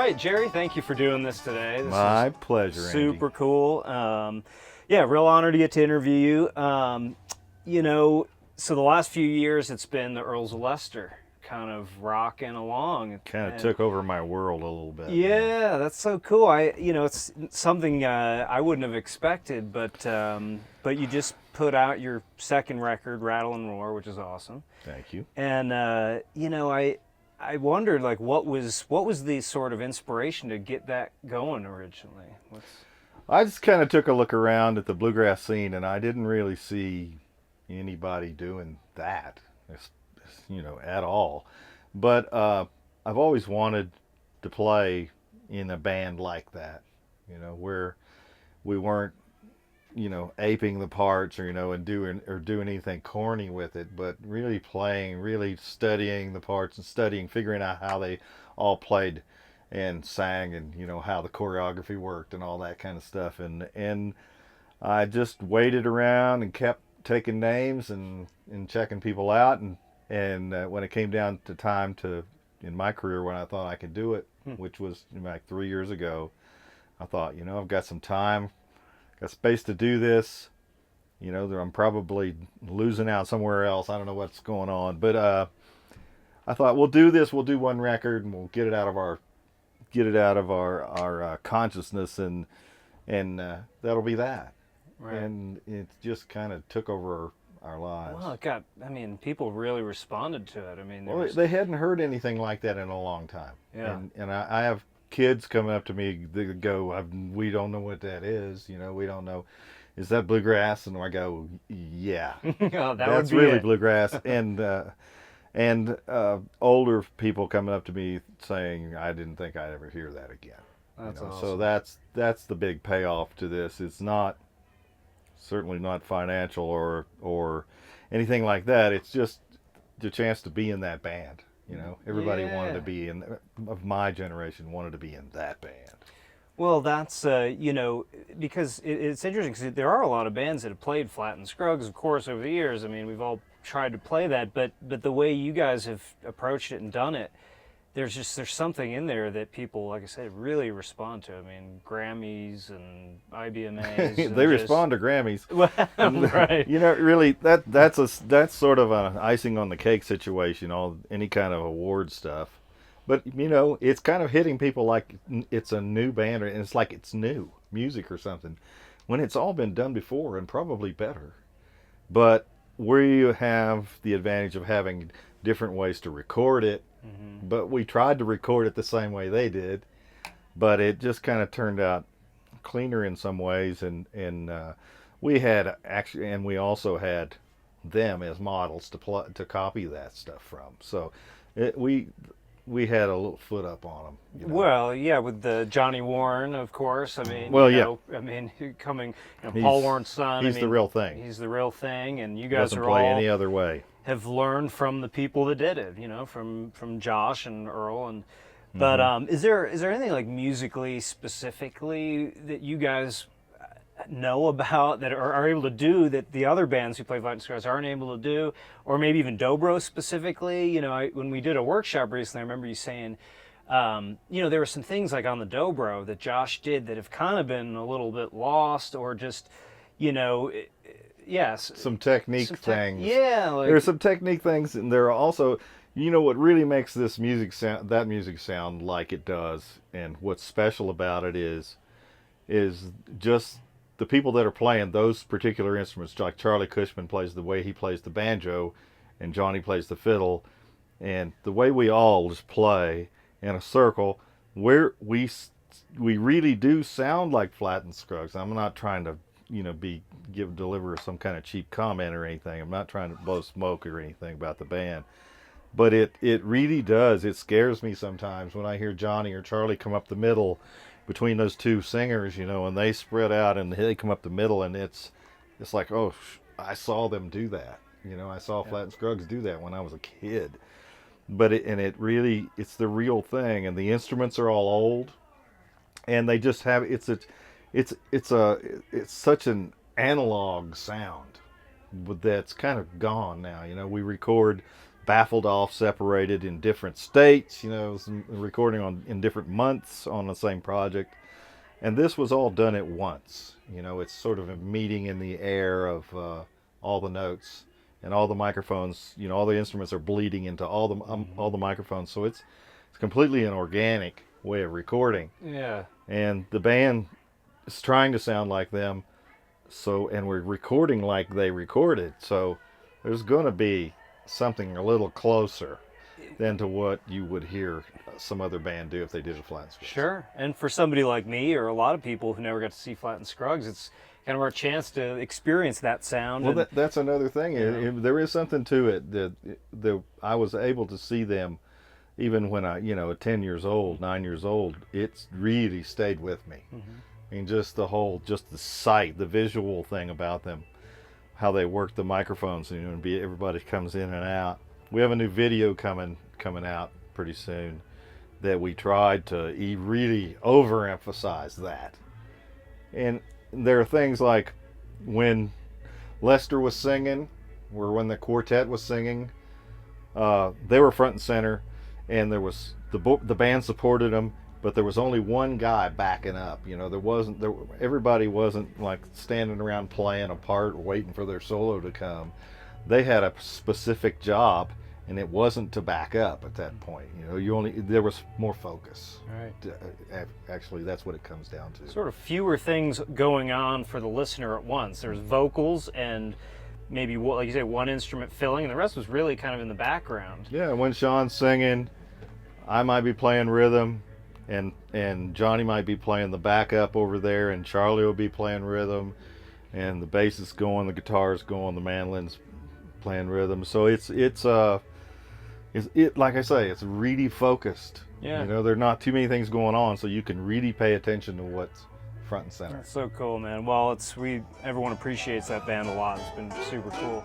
right, Jerry, thank you for doing this today. This My is pleasure, super Andy. cool. Yeah, real honor to get to interview you. You know, so the last few years it's been the Earls of Leicester kind of rocking along. Kind of And took over my world a little bit. yeah, that's so cool. It's something I wouldn't have expected, but you just put out your second record, Rattle and Roar, which is awesome. Thank you. And I wondered like what was the sort of inspiration to get that going originally? I just kind of took a look around at the bluegrass scene, and I didn't really see anybody doing that, at all. But I've always wanted to play in a band like that, where we weren't, aping the parts or and doing anything corny with it, but really playing, really studying the parts and figuring out how they all played and sang, and how the choreography worked and all that kind of stuff. And I just waited around and kept taking names and checking people out, and when it came down to time to in my career when I thought I could do it, which was like 3 years ago, I thought, I've got some time, got space to do this. I'm probably losing out somewhere else. I don't know what's going on, but I thought we'll do this. We'll do one record, and we'll get it out of our consciousness, and that'll be that. Right. And it just kind of took over our lives. Well, people really responded to it. I mean, Well, they hadn't heard anything like that in a long time. Yeah. And I have kids coming up to me, they go, we don't know what that is. We don't know. Is that bluegrass? And I go, yeah, Oh, that that's would be really it. bluegrass. And older people coming up to me saying, I didn't think I'd ever hear that again. That's awesome. So that's the big payoff to this. It's certainly not financial or anything like that. It's just the chance to be in that band. Everybody wanted to be of my generation wanted to be in that band. Well, that's because it's interesting because there are a lot of bands that have played Flat and Scruggs, of course, over the years. I mean, we've all tried to play that, but the way you guys have approached it and done it, there's something in there that people, like I said, really respond to. I mean, Grammys and IBMAs. They respond to Grammys. Well, right. Really, that's sort of an icing on the cake situation. Any kind of award stuff. But, it's kind of hitting people like it's a new band, and it's like it's new music or something, when it's all been done before and probably better. But we have the advantage of having different ways to record it, but we tried to record it the same way they did, but it just kind of turned out cleaner in some ways, and we had actually, and we also had them as models to copy that stuff from. So we had a little foot up on them. Well, yeah, with the Johnny Warren, of course. I mean, Well, Paul Warren's son. He's the real thing. He's the real thing, and you guys Doesn't are play all any other way. have learned from the people that did it. From Josh and Earl, and but is there anything like musically specifically that you guys know about that are able to do that the other bands who play Flat and Scruggs aren't able to do, or maybe even Dobro specifically? When we did a workshop recently, I remember you saying, there were some things like on the Dobro that Josh did that have kind of been a little bit lost, or just, yes, Some technique things. Yeah, like, There's some technique things, and there are also, what really makes that music sound like it does, and what's special about it is just the people that are playing those particular instruments. Like Charlie Cushman plays the way he plays the banjo, and Johnny plays the fiddle, and the way we all just play in a circle, where we really do sound like Flat and Scruggs. I'm not trying to deliver some kind of cheap comment or anything. I'm not trying to blow smoke or anything about the band, but it really does. It scares me sometimes when I hear Johnny or Charlie come up the middle between those two singers, and they spread out and they come up the middle, and it's like, oh, I saw them do that. I saw Flat and Scruggs do that when I was a kid. But it's the real thing, and the instruments are all old, and they just have it's such an analog sound that's kind of gone now. We record baffled off, separated in different states, you know, recording in different months on the same project. And this was all done at once. You know, it's sort of a meeting in the air of all the notes and all the microphones. You know, all the instruments are bleeding into all the microphones. So it's completely an organic way of recording. Yeah. And the band is trying to sound like them. So, and we're recording like they recorded. So there's going to be something a little closer than to what you would hear some other band do if they did a Flat and Scruggs. Sure. And for somebody like me or a lot of people who never got to see Flat and Scruggs, it's kind of our chance to experience that sound. Well, that's another thing. There is something to it that I was able to see them even when I, you know, at 10 years old, 9 years old. It's really stayed with me. I mean, just the sight, the visual thing about them, how they work the microphones, you know, and everybody comes in and out. We have a new video coming out pretty soon that we tried to really overemphasize that. And there are things like when Lester was singing, or when the quartet was singing, they were front and center, and there was the band supported them, but there was only one guy backing up. You know, everybody wasn't like standing around playing a part or waiting for their solo to come. They had a specific job, and it wasn't to back up at that point. You know, there was more focus. Right. Actually, that's what it comes down to. Sort of fewer things going on for the listener at once. There's vocals and maybe, like you say, one instrument filling, and the rest was really kind of in the background. Yeah, when Sean's singing, I might be playing rhythm, and Johnny might be playing the backup over there, and Charlie will be playing rhythm, and the bass is going, the guitar's going, the mandolin's playing rhythm. So it's like I say, it's really focused. Yeah. You know, there are not too many things going on, so you can really pay attention to what's front and center. That's so cool, man. Well, everyone appreciates that band a lot. It's been super cool.